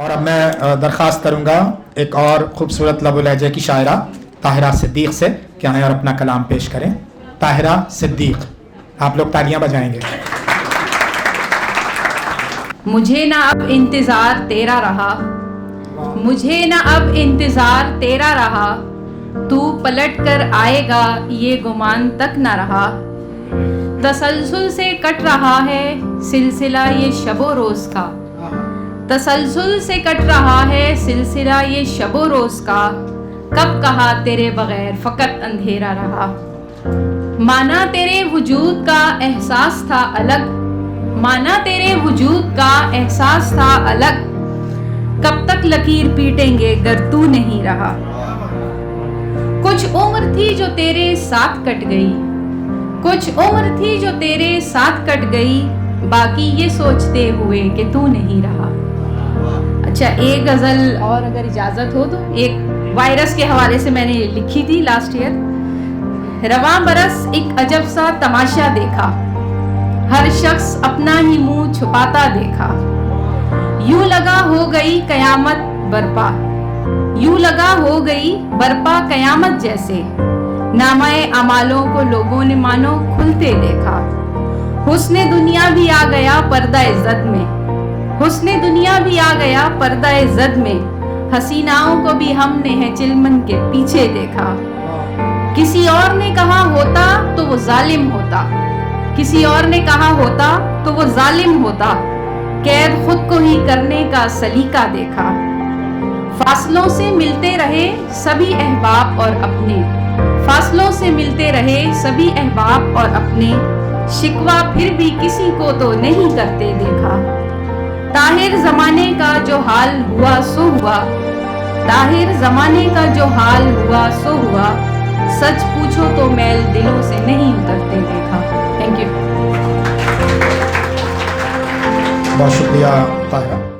और अब मैं दरख्वास्त करूंगा एक और खूबसूरत लबो लहजे की शायरा ताहिरा सिद्दीक से कि आएँ और अपना कलाम पेश करें। ताहिरा सिद्दीक, आप लोग तालियां बजाएंगे। मुझे ना अब इंतज़ार तेरा रहा, मुझे ना अब इंतज़ार तेरा रहा, तू पलट कर आएगा ये गुमान तक ना रहा। तसलसल से कट रहा है सिलसिला ये शबो रोज़ का, तसलसल से कट रहा है सिलसिला ये शबो रोज़ का। कब कहा तेरे बगैर फ़कत अंधेरा रहा, माना तेरे वजूद का एहसास था अलग, माना तेरे वजूद का एहसास था अलग। कब तक लकीर पीटेंगे गर तू नहीं रहा। कुछ उम्र थी जो तेरे साथ कट गई, कुछ उम्र थी जो तेरे साथ कट गई, बाकी ये सोचते हुए कि तू नहीं रहा। अच्छा, एक गज़ल और अगर इजाज़त हो तो, एक वायरस के हवाले से मैंने लिखी थी लास्ट ईयर। रवां बरस एक अजब सा तमाशा देखा, हर शख्स अपना ही मुंह छुपाता देखा। यूं लगा हो गई कयामत बरपा, यूं लगा हो गई बरपा कयामत जैसे। नामाए अमालों को लोगों ने मानो खुलते देखा। हुस्ने दुनिया भी आ गया पर्दा इज़्ज़त में, हुस्ने दुनिया भी आ गया पर्दा इज़्ज़त में। हसीनाओं को भी हमने है चिलमन के पीछे देखा। किसी और ने कहा होता तो वो जालिम होता, किसी और ने कहा होता तो वो जालिम होता। कैद खुद को ही करने का सलीका देखा। फासलों से मिलते रहे सभी अहबाब और अपने, फासलों से मिलते रहे सभी अहबाब और अपने। शिकवा फिर भी किसी को तो नहीं करते देखा। ताहिर जमाने का जो हाल हुआ सो हुआ, ताहिर जमाने का जो हाल हुआ सो हुआ। सच पूछो तो मैल दिलों से नहीं उतरते देखा। Thank you. बहुत शुक्रिया ताहिरा।